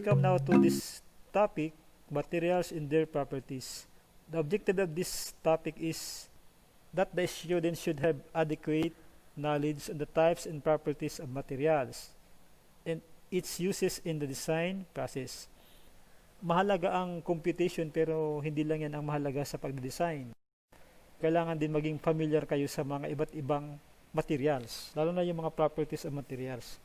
come now to this topic, materials and their properties. The objective of this topic is that the student should have adequate knowledge on the types and properties of materials and its uses in the design process. Mahalaga ang computation pero hindi lang yan ang mahalaga sa pagdedesign. Kailangan din maging familiar kayo sa mga iba't ibang materials, lalo na yung mga properties of materials.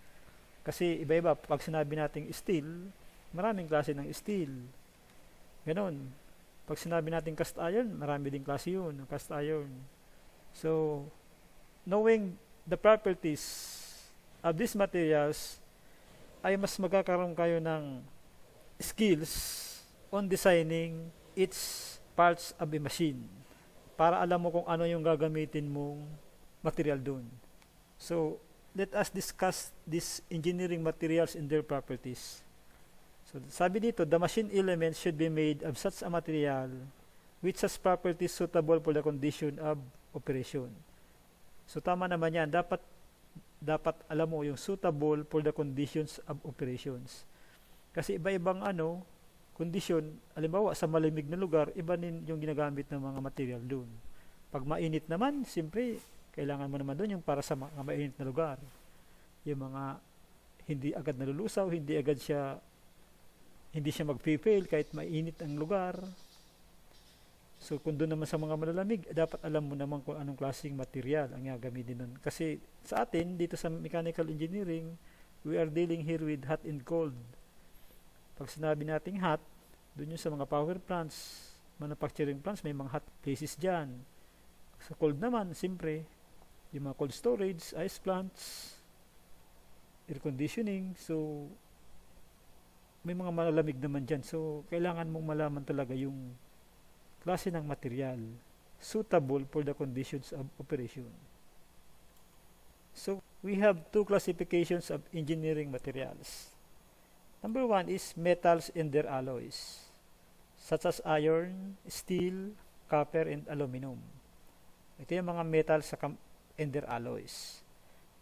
Kasi iba-iba, pag sinabi nating steel, maraming klase ng steel. Ganon. Pag sinabi nating cast iron, marami ding klase yun, cast iron. So, knowing the properties of these materials, ay mas magkakaroon kayo ng skills on designing its parts of a machine para alam mo kung ano yung gagamitin mong material dun. So, let us discuss these engineering materials and their properties. So, sabi dito, the machine elements should be made of such a material which has properties suitable for the condition of operation. So, tama naman yan. Dapat alam mo yung suitable for the conditions of operations. Kasi iba-ibang condition, halimbawa sa malamig na lugar, iba din yung ginagamit ng mga material doon. Pag mainit naman, siyempre, kailangan mo naman doon yung para sa mga mainit na lugar. Yung mga hindi agad nalulusaw, hindi siya mag-fail kahit mainit ang lugar. So kung doon naman sa mga malalamig, dapat alam mo naman kung anong klaseng material ang gagamitin doon. Kasi sa atin, dito sa mechanical engineering, we are dealing here with hot and cold. Pag sinabi nating hot, doon yung sa mga power plants, manufacturing plants, may mga hot places dyan. Sa cold naman, siyempre, yung mga cold storage, ice plants, air conditioning. So, may mga malamig naman dyan. So, kailangan mong malaman talaga yung klase ng material suitable for the conditions of operation. So, we have two classifications of engineering materials. Number one is metals and their alloys, such as iron, steel, copper, and aluminum. Ito yung mga metals and their alloys.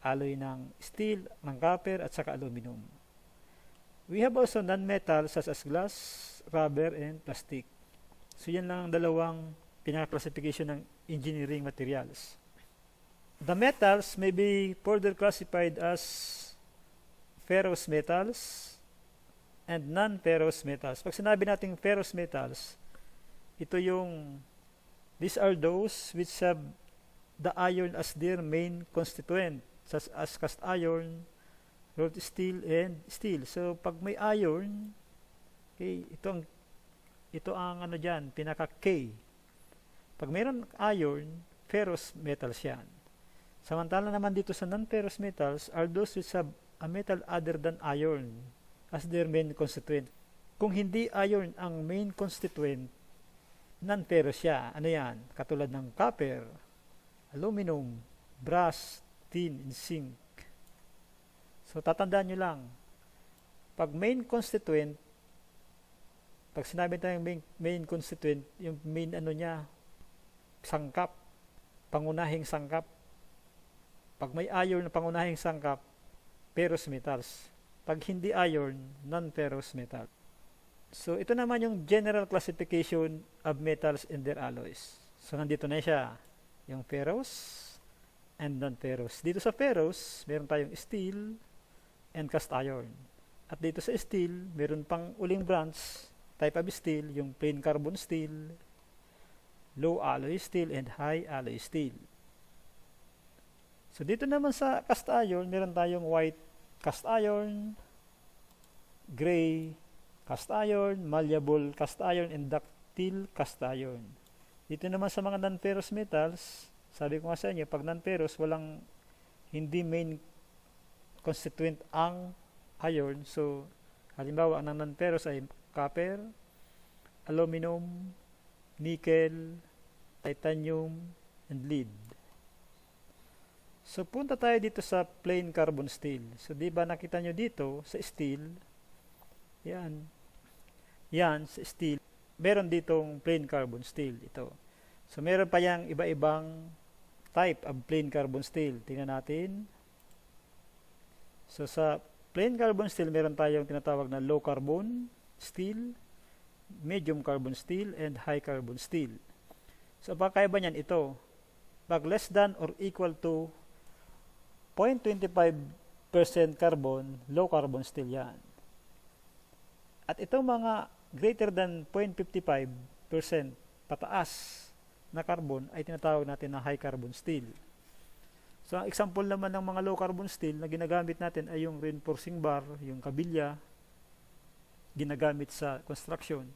Alloy ng steel, ng copper, at saka aluminum. We have also non-metals such as glass, rubber, and plastic. So yan lang ang dalawang pinaka-classification ng engineering materials. The metals may be further classified as ferrous metals and non-ferrous metals. Pag sinabi natin ferrous metals, these are those which have the iron as their main constituent, such as cast iron, wrought steel, and steel. So, pag may iron, okay, ito ang dyan, pinaka-K. Pag mayroon iron, ferrous metals yan. Samantala naman dito sa non-ferrous metals are those which have a metal other than iron as their main constituent. Kung hindi iron ang main constituent, non-ferrous siya. Ano yan? Katulad ng copper, aluminum, brass, tin, and zinc. So, tatandaan nyo lang. Pag main constituent, pag sinabi tayong main constituent, yung main sangkap, pangunahing sangkap. Pag may iron na pangunahing sangkap, ferrous metals. Pag hindi iron, non-ferrous metal. So, ito naman yung general classification of metals and their alloys. So, nandito na siya. Yung ferrous and non-ferrous. Dito sa ferrous, meron tayong steel and cast iron. At dito sa steel, meron pang uling branch, type of steel, yung plain carbon steel, low alloy steel, and high alloy steel. So, dito naman sa cast iron, meron tayong white cast iron, gray cast iron, malleable cast iron, and ductile cast iron. Dito naman sa mga non-ferrous metals, sabi ko nga sa inyo, pag non-ferrous, hindi main constituent ang iron. So, halimbawa, ang non-ferrous ay copper, aluminum, nickel, titanium, and lead. So, punta tayo dito sa plain carbon steel. So, di ba nakita nyo dito sa steel, yan sa steel, meron ditong plain carbon steel, ito. So, meron pa yang iba-ibang type of plain carbon steel. Tingnan natin. So, sa Plain carbon steel, meron tayong tinatawag na low carbon steel, medium carbon steel, and high carbon steel. So, pagkaiba niyan ito. Pag less than or equal to 0.25% carbon, low carbon steel yan. At itong mga greater than 0.55% pataas na carbon ay tinatawag natin na high carbon steel. So, ang example naman ng mga low carbon steel na ginagamit natin ay yung reinforcing bar, yung kabilya, ginagamit sa construction,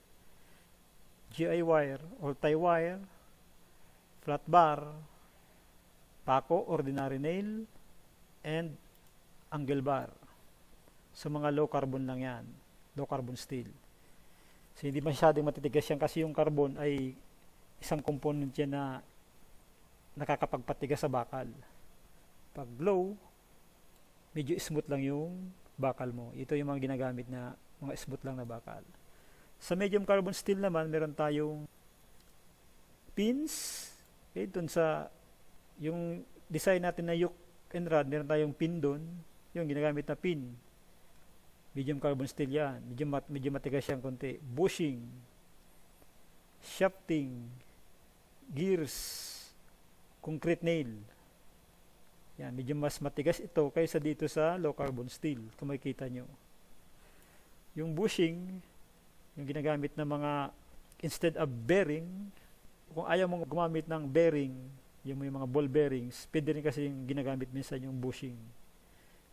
GI wire or tie wire, flat bar, pako, ordinary nail, and angle bar. So, mga low carbon lang yan, low carbon steel. So, hindi masyadong matitigas yan kasi yung carbon ay isang component yan na nakakapagpatigas sa bakal. Pag low, medyo smooth lang yung bakal mo. Ito yung mga ginagamit na mga smooth lang na bakal. Sa medium carbon steel naman, meron tayong pins. Okay, dun sa yung design natin na yoke and rod, meron tayong pin dun. Yung ginagamit na pin. Medium carbon steel yan. Medyo matigas yan konti. Bushing, shafting, gears, concrete nail. Yan, medyo mas matigas ito kaysa dito sa low carbon steel. Kung makikita nyo. Yung bushing, yung ginagamit na mga, instead of bearing, kung ayaw mong gumamit ng bearing, yung may mga ball bearings, pwede rin kasi yung ginagamit minsan yung bushing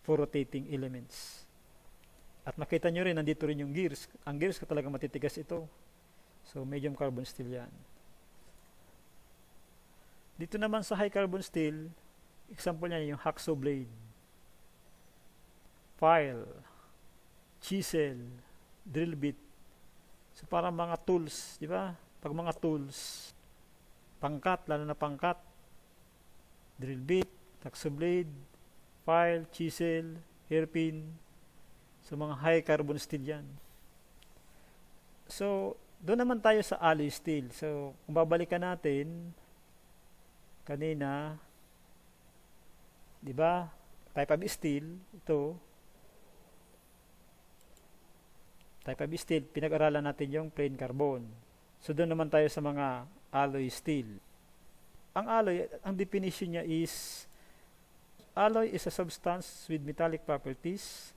for rotating elements. At makita nyo rin, nandito rin yung gears. Ang gears ko talaga matitigas ito. So, medium carbon steel yan. Dito naman sa high carbon steel, example niya yung hacksaw blade, file, chisel, drill bit. So parang mga tools, di ba? Pag mga tools, pangkat, lalo na pangkat, drill bit, hacksaw blade, file, chisel, hairpin. So mga high carbon steel yan. So doon naman tayo sa alloy steel. So kung babalikan natin kanina, di ba? Type of steel, ito. Type of steel, pinag-aralan natin yung plain carbon. So, doon naman tayo sa mga alloy steel. Ang alloy, ang definition niya is, alloy is a substance with metallic properties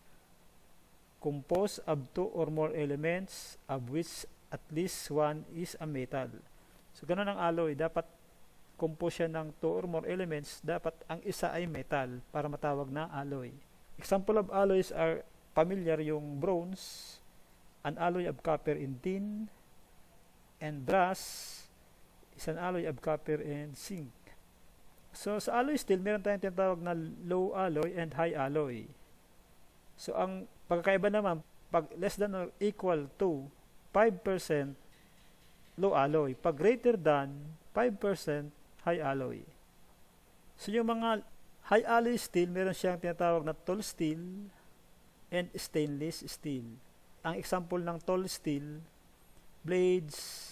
composed of two or more elements of which at least one is a metal. So, ganun ang alloy. Dapat compose siya ng two or more elements, dapat ang isa ay metal para matawag na alloy. Example of alloys are familiar yung bronze, an alloy of copper and tin, and brass is an alloy of copper and zinc. So sa alloy steel, meron tayong tinatawag na low alloy and high alloy. So ang pagkakaiba naman, pag less than or equal to 5% low alloy, pag greater than 5% high alloy. So yung mga high alloy steel, meron siyang tinatawag na tall steel and stainless steel. Ang example ng tall steel, blades,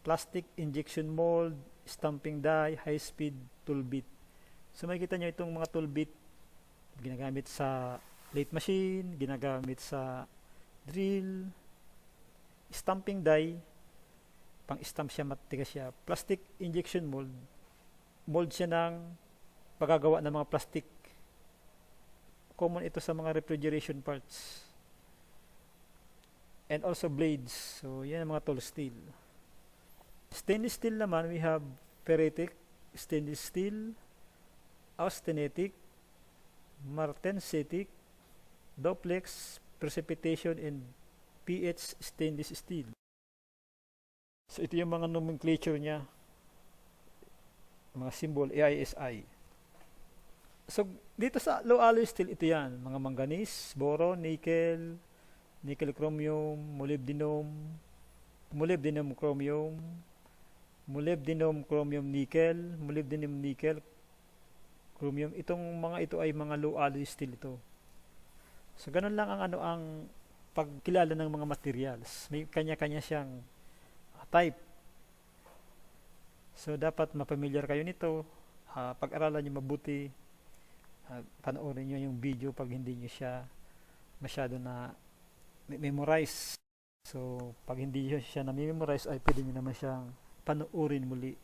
plastic injection mold, stamping die, high speed tool bit. So makikita nyo itong mga tool bit, ginagamit sa lathe machine, ginagamit sa drill, stamping die, pang-stamp siya, matigas siya. Plastic injection mold, mold siya ng pagagawa ng mga plastic. Common ito sa mga refrigeration parts. And also blades. So, yan ang mga tall steel. Stainless steel naman, we have ferritic, stainless steel, austenitic, martensitic, duplex, precipitation, and pH stainless steel. So, ito yung mga nomenclature niya. Mga symbol, AISI. So, dito sa low alloy steel, ito yan. Mga manganese, boron, nickel, nickel chromium, molybdenum, molybdenum chromium, molybdenum chromium nickel, molybdenum nickel, chromium. Itong mga ito ay mga low alloy steel ito. So, ganun lang ang pagkilala ng mga materials. May kanya-kanya siyang type. So, dapat mapamilyar kayo nito. Pag-aralan nyo mabuti. Panoorin nyo yung video pag hindi nyo siya masyado na memorize. So, pag hindi siya na-memorize, ay pwede nyo naman siyang panuurin muli.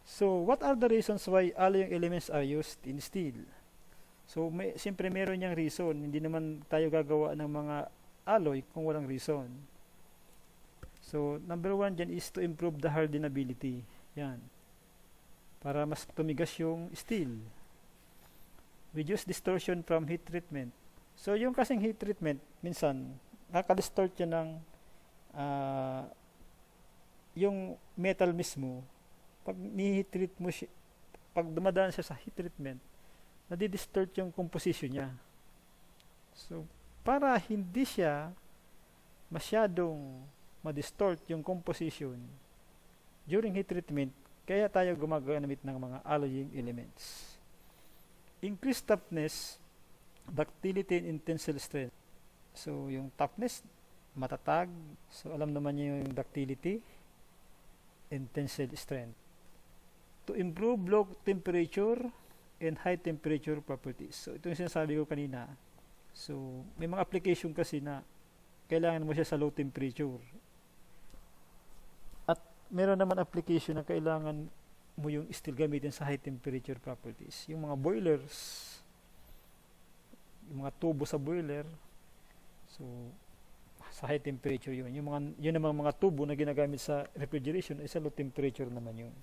So, what are the reasons why alloying elements are used in steel? So, siyempre meron niyang reason. Hindi naman tayo gagawa ng mga alloy kung walang reason. So, number one dyan is to improve the hardenability. Yan. Para mas tumigas yung steel. Reduce distortion from heat treatment. So, yung kasing heat treatment, minsan, nakaka-distort yan ng yung metal mismo. Pag ni-heat treat mo siya, pag dumadaan siya sa heat treatment, nadi-distort yung composition niya. So, para hindi siya masyadong ma-distort yung composition during heat treatment, kaya tayo gumagamit ng mga alloying elements. Increased toughness, ductility, and tensile strength. So, yung toughness, matatag. So, alam naman niyo yung ductility and tensile strength. To improve low temperature and high temperature properties. So, ito yung sinasabi ko kanina. So, may mga application kasi na kailangan mo siya sa low temperature. At meron naman application na kailangan mo yung steel gamitin sa high temperature properties. Yung mga boilers, yung mga tubo sa boiler, so sa high temperature yun. Yun naman mga tubo na ginagamit sa refrigeration ay sa low temperature naman yun.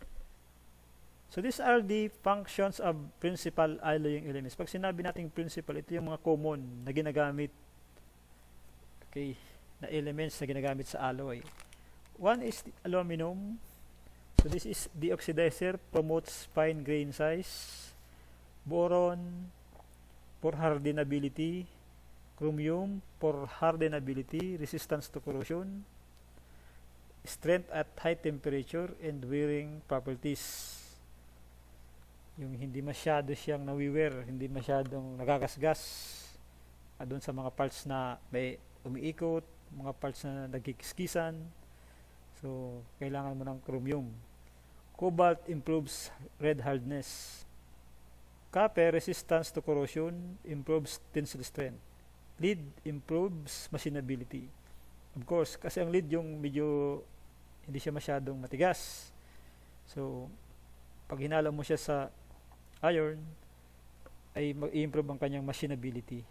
So these are the functions of principal alloying elements. Pag sinabi nating principal, ito yung mga common na ginagamit, okay, na elements na ginagamit sa alloy. One is the aluminum. So this is the oxidizer, promotes fine grain size. Boron for hardenability. Chromium for hardenability, resistance to corrosion, strength at high temperature, and wearing properties. Yung hindi masyado siyang nawi-wear, hindi masyadong nagagasgas doon sa mga parts na may umiikot, mga parts na nagkikiskisan. So, kailangan mo ng chromium. Cobalt improves red hardness. Copper resistance to corrosion, improves tensile strength. Lead improves machinability. Of course, kasi ang lead yung medyo hindi siya masyadong matigas. So, pag hinalo mo siya sa iron, ay mag-improve ang kanyang machinability.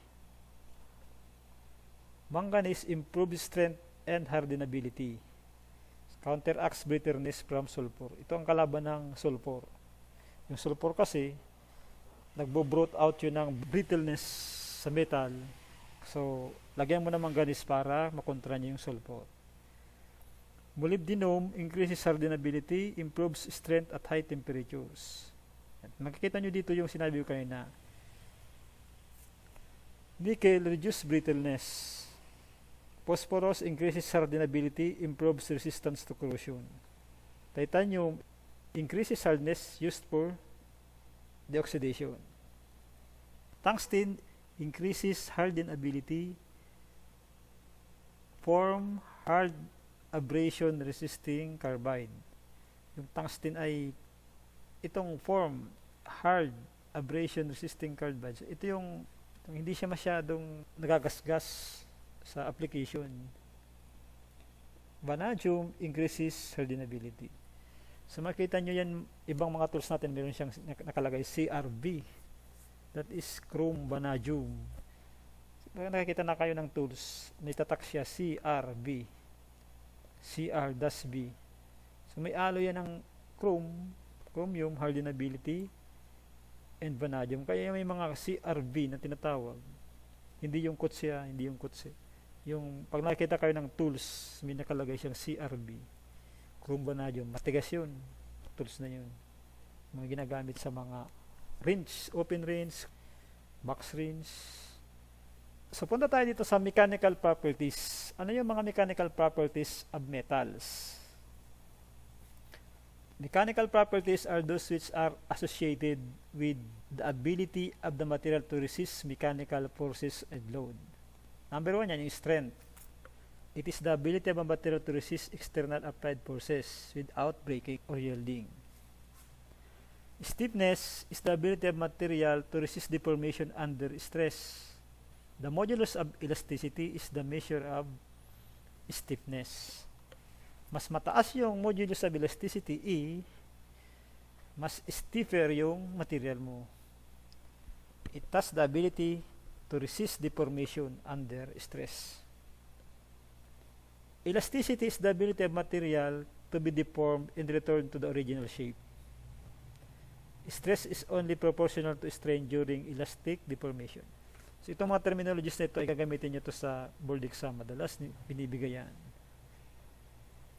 Manganese improves strength and hardenability. Counteracts bitterness from sulfur. Ito ang kalaban ng sulfur. Yung sulfur kasi, nagbo-brout out yun ng brittleness sa metal. So, lagyan mo ng manganese para makontra niya yung sulfur. Molybdenum increases hardenability, improves strength at high temperatures. At makikita nyo dito yung sinabi ko kanina. Nickel reduces brittleness. Phosphorus increases hardenability, improves resistance to corrosion. Titanium increases hardness, used for deoxidation. Tungsten increases hardenability, form hard abrasion resisting carbide. Yung tungsten ay itong form hard abrasion resisting carbide. Ito yung hindi siya masyadong nagagasgas sa application. Vanadium increases hardenability. So makita nyo yan, ibang mga tools natin meron siyang nakalagay CRB. That is chrome vanadium. So, nakikita na kayo ng tools, nitatak siya CRB. CR-B. So may alloy yan ng chromium, hardenability, and vanadium. Kaya may mga CRB na tinatawag. Hindi yung kutse, hindi yung kutse. Yung pag nakikita kayo ng tools, may nakalagay siyang CRB. Chrome vanadium, matigas yun. Tools na yun. Mga ginagamit sa mga wrench, open wrench, box wrench. So punta tayo dito sa mechanical properties. Ano yung mga mechanical properties of metals? Mechanical properties are those which are associated with the ability of the material to resist mechanical forces and load. Number one yan, yung strength. It is the ability of a material to resist external applied forces without breaking or yielding. Stiffness is the ability of material to resist deformation under stress. The modulus of elasticity is the measure of stiffness. Mas mataas yung modulus of elasticity, E, mas stiffer yung material mo. It has the ability to resist deformation under stress. Elasticity is the ability of material to be deformed and return to the original shape. Stress is only proportional to strain during elastic deformation. So itong mga terminologies na ito ay gagamitin nyo ito sa board exam. Madalas binibigay yan.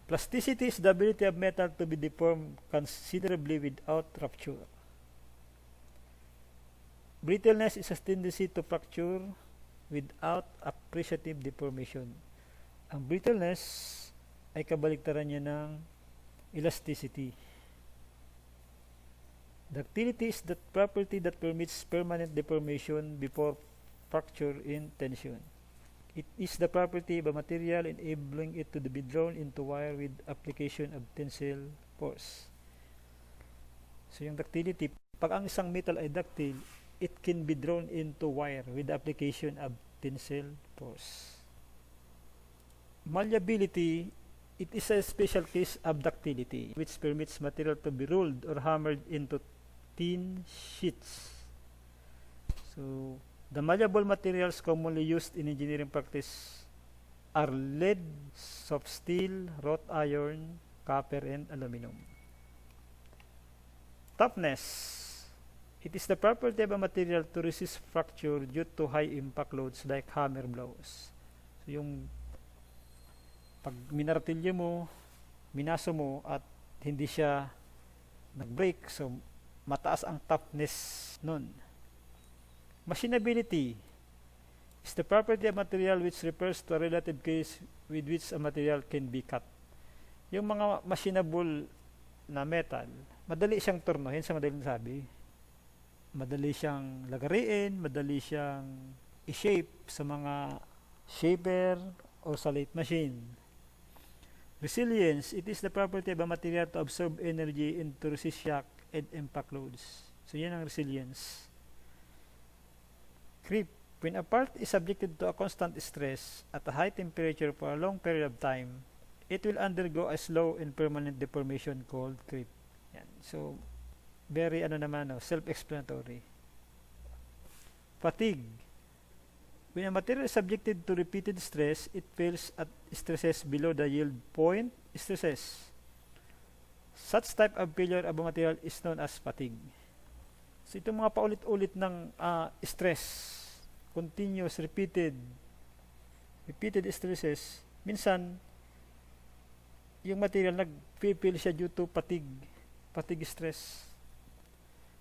Plasticity is the ability of metal to be deformed considerably without rupture. Brittleness is a tendency to fracture without appreciative deformation. Ang brittleness ay kabaliktaran niya ng elasticity. Ductility is that property that permits permanent deformation before fracture in tension. It is the property of a material enabling it to be drawn into wire with application of tensile force. So yung ductility, pag ang isang metal ay ductile, it can be drawn into wire with the application of tensile force. Malleability, it is a special case of ductility which permits material to be rolled or hammered into thin sheets. So the malleable materials commonly used in engineering practice are lead, soft steel, wrought iron, copper, and aluminum. Toughness. It is the property of a material to resist fracture due to high impact loads like hammer blows. So yung pag minartilyo mo, minaso mo at hindi siya nag-break, so mataas ang toughness nun. Machinability is the property of material which refers to a relative case with which a material can be cut. Yung mga machinable na metal, madali siyang turnuhin sa madaling sabi. Madali siyang lagariin, madali siyang i-shape sa mga shaper o sa lathe machine. Resilience, it is the property of a material to absorb energy and to resist shock and impact loads. So yan ang resilience. Creep, when a part is subjected to a constant stress at a high temperature for a long period of time, it will undergo a slow and permanent deformation called creep. Yan. So, very self-explanatory. Fatigue. When a material is subjected to repeated stress, it fails at stresses below the yield point stresses. Such type of failure of a material is known as fatigue. So itong mga paulit-ulit ng stress, continuous, repeated stresses, minsan yung material nag-fail siya due to fatigue stress.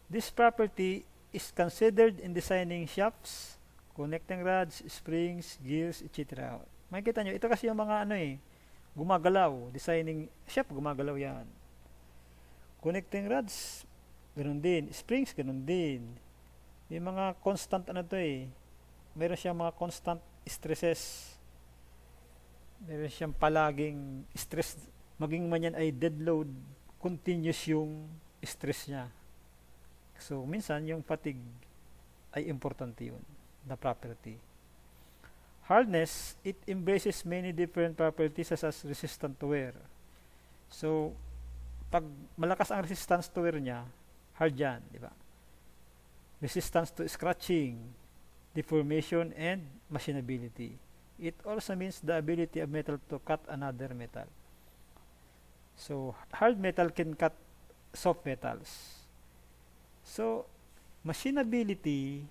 This property is considered in designing shafts, connecting rods, springs, gears, etc. Makikita nyo, ito kasi yung mga gumagalaw, designing shaft, gumagalaw yan. Connecting rods, ganun din. Springs, ganun din. May mga constant meron siyang mga constant stresses. Meron siyang palaging stress. Maging man yan ay dead load, continuous yung stress niya. So, minsan yung fatigue ay importante yun, the property. Hardness, it embraces many different properties such as resistant to wear. So, pag malakas ang resistance to wear niya, hard yan, di ba? Resistance to scratching, deformation, and machinability. It also means the ability of metal to cut another metal. So, hard metal can cut soft metals. So, machinability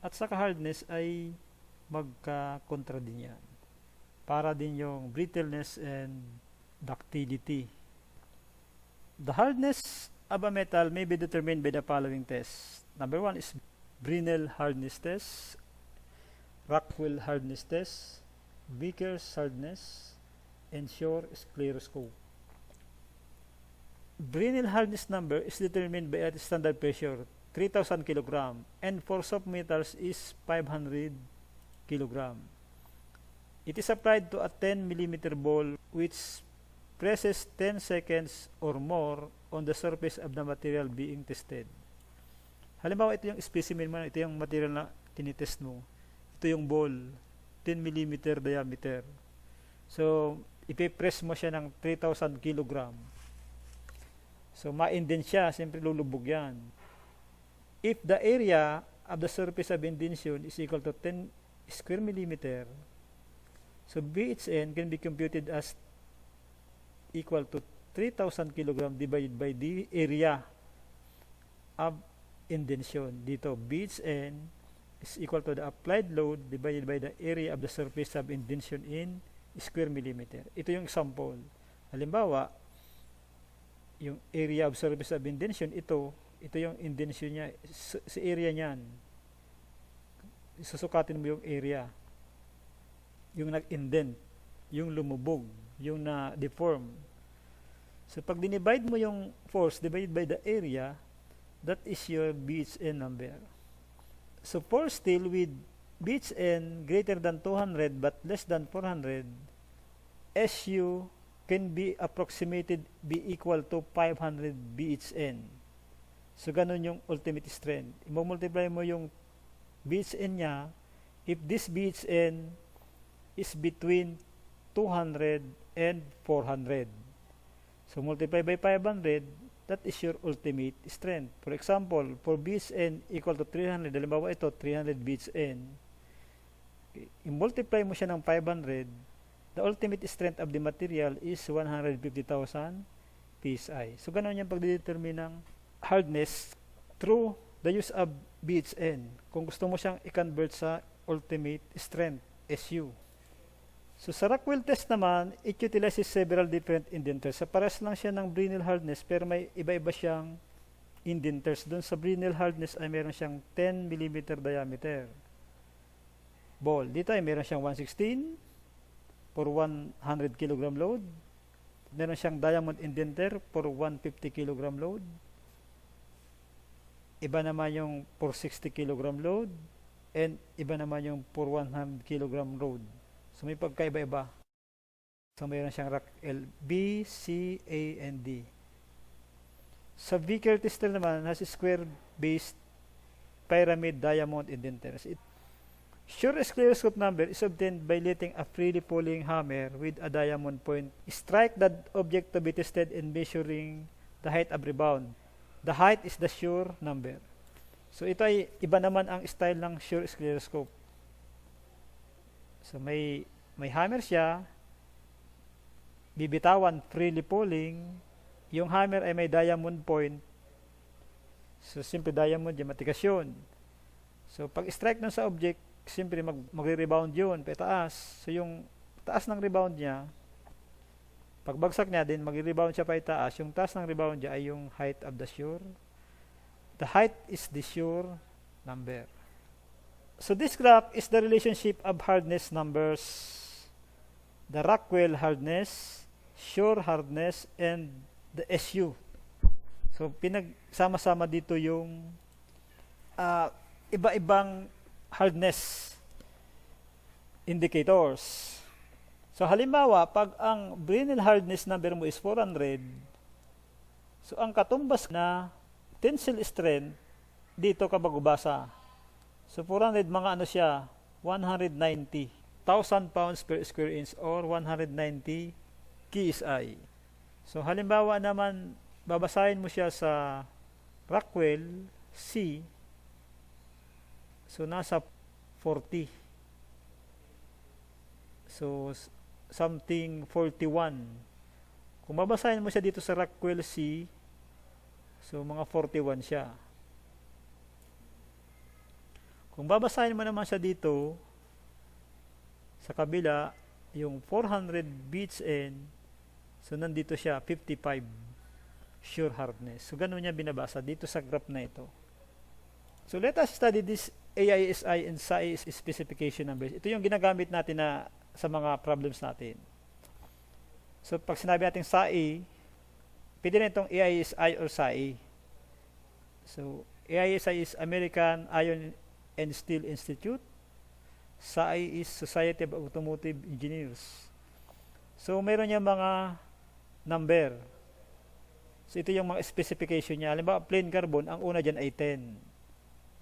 at saka hardness ay magka-kontra din yan. Para din yung brittleness and ductility. The hardness of a metal may be determined by the following tests. Number 1 is Brinell hardness test, Rockwell hardness test, Vickers hardness, and Shore scleroscope. Brinell hardness number is determined by a standard pressure 3,000 kg and for soft metals is 500 kg. It is applied to a 10 mm ball which presses 10 seconds or more on the surface of the material being tested. Halimbawa, ito yung specimen mo, ito yung material na tinitest mo. ito yung ball, 10 millimeter diameter. So, ipipress mo siya ng 3,000 kilogram. So, ma-indent siya, siyempre lulubog yan. If the area of the surface of indention is equal to 10 square millimeter, so BHN can be computed as equal to 3,000 kilogram divided by the area of indention. Dito, BHN is equal to the applied load divided by the area of the surface of indention in square millimeter. Ito yung example. Halimbawa, yung area of surface of indention, ito yung indention niya, sa area niyan. Susukatin mo yung area. Yung nag-indent, yung lumubog, yung na-deform. So, pag dinivide mo yung force divided by the area, that is your BHN number. So, for steel with BHN greater than 200 but less than 400, SU can be approximated be equal to 500 BHN. So, ganun yung ultimate strength. I-multiply mo yung BHN niya. If this BHN is between 200 and 400. So, multiply by 500, that is your ultimate strength. For example, for BHN equal to 300, halimbawa ito, 300 BHN. Okay. I-multiply mo siya ng 500, the ultimate strength of the material is 150,000 PSI. So, ganun yung pagdedetermine ng hardness through the use of BHN. Kung gusto mo siyang i-convert sa ultimate strength, SU. So, sa Rockwell test naman, it utilizes several different indenters. So, pares lang siya ng Brinell hardness, pero may iba-iba siyang indenters. Doon sa Brinell hardness ay meron siyang 10 mm diameter ball. Dito ay meron siyang 116 for 100 kg load. Meron siyang diamond indenter for 150 kg load. Iba naman yung for 60 kg load. And iba naman yung for 100 kg load. So, may pagkaiba-iba. So, mayroon siyang Rockwell B, C, A, and D. Sa Vickers tester naman, has square-based pyramid diamond indenters. Sure scleroscope number is obtained by letting a freely falling hammer with a diamond point strike the object to be tested and measuring the height of rebound. The height is the sure number. So, ito ay iba naman ang style ng sure scleroscope. So, may hammer siya, bibitawan, freely falling, yung hammer ay may diamond point. So, simple diamond, yung matigas yun. So, pag strike nun sa object, simple magre-rebound yun, pataas. So, yung taas ng rebound niya, pagbagsak niya din, magre-rebound siya pa itaas. Yung taas ng rebound niya ay yung height of the sure. The height is the sure number. So, this graph is the relationship of hardness numbers, the Rockwell hardness, sure hardness, and the SU. So, pinagsama-sama dito yung iba-ibang hardness indicators. So, halimbawa, pag ang Brinell hardness number mo is 400, so, ang katumbas na tensile strength, dito ka magbasa. So, 400, mga ano siya, 190. 1,000 pounds per square inch or 190 KSI. So, halimbawa naman, babasahin mo siya sa Rockwell C. So, nasa 40. So, something 41. Kung babasahin mo siya dito sa Rockwell C, so, mga 41 siya. Kung babasahin mo naman siya dito, sa kabila, yung 400 BHN, so nandito siya, 55 sure hardness. So, ganun niya binabasa dito sa graph na ito. So, let us study this AISI and SAE specification numbers. Ito yung ginagamit natin na sa mga problems natin. So, pag sinabi natin SAE, pwede na itong AISI or SAE. So, AISI is American Iron and Steel Institute. SAE is Society of Automotive Engineers. So, meron niya mga number. So, ito yung mga specification niya. Halimbawa, plain carbon, ang una dyan ay 10.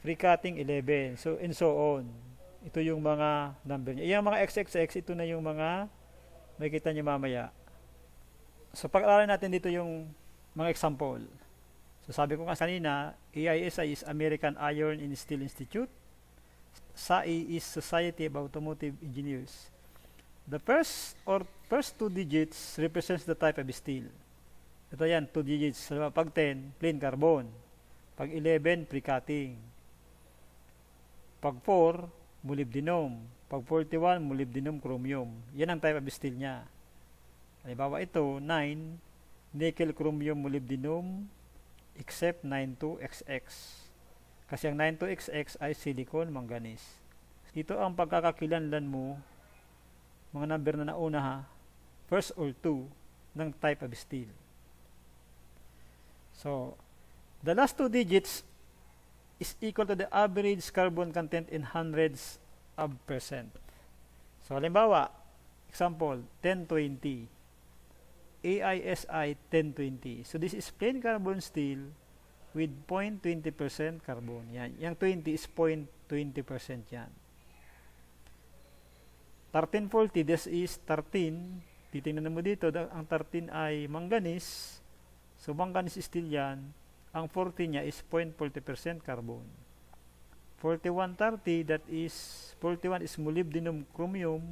Free cutting, 11. So, and so on. Ito yung mga number niya. Yung mga XXX, ito na yung mga makikita niyo mamaya. So pag-aralan natin dito yung mga example. So sabi ko kasi kanina, AISI is American Iron and Steel Institute. SAI is Society of Automotive Engineers. The first two digits represents the type of steel. Ito yan, 2 digits. Pag 10, plain carbon. Pag 11, pre-cutting. Pag 4, molybdenum. Pag 41, molybdenum chromium. Yan ang type of steel niya. Halimbawa ito, 9, nickel chromium molybdenum except 92XX. Kasi ang 92XX ay silicon manganese. Ito ang pagkakakilanlan mo, mga number na nauna ha, first or two ng type of steel. So, the last two digits is equal to the average carbon content in hundreds of percent. So, halimbawa, example, 1020. AISI 1020. So, this is plain carbon steel with 0.20% carbon. Yan. Yang 20 is 0.20% yan. 1340, this is 13. Titingnan mo dito, ang 13 ay manganese. So, manganese steel yan. Ang 40 niya is 0.40% carbon. 4130, that is 41 is molybdenum chromium.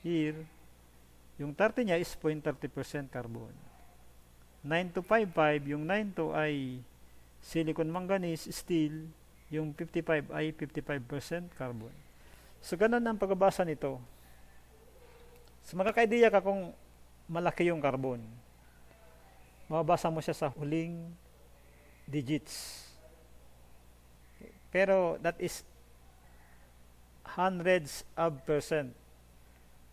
Here, yung 30 niya is 0.30% carbon. 9255, yung 92 ay silicon manganese steel, yung 55 ay 55% carbon. So, ganun ang pagbabasa nito. So, makaka-idea ka kung malaki yung carbon. Mababasa mo siya sa huling digits. Pero that is hundreds of percent.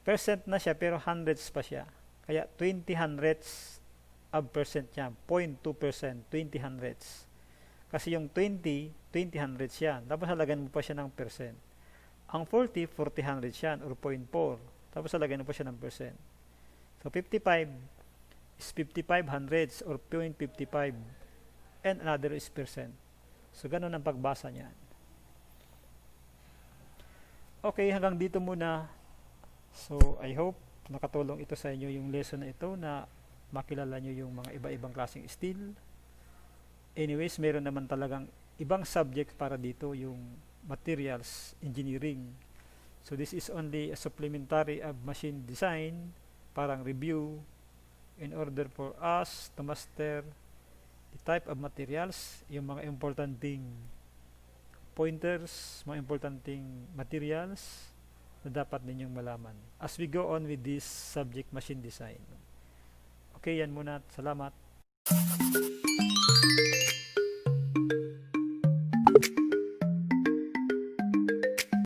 Percent na siya pero hundreds pa siya. Kaya 20 hundredths of percent niya. 0.2%, 20 hundredths. Kasi yung 20 hundredths yan. Tapos halagan mo pa siya ng percent. Ang 40 hundredths yan or 0.4. Tapos halagan mo pa siya ng percent. So 55 is 55 hundredths or 0.55 and another is percent. So ganun ang pagbasa niyan. Okay, hanggang dito muna. So I hope nakatulong ito sa inyo yung lesson na ito na makilala nyo yung mga iba-ibang klaseng steel. Anyways, meron naman talagang ibang subject para dito, yung materials engineering. So this is only a supplementary of machine design, parang review, in order for us to master the type of materials, yung mga importanteng pointers, mga importanteng materials na dapat ninyong malaman as we go on with this subject, machine design. Okay, yan muna. Salamat.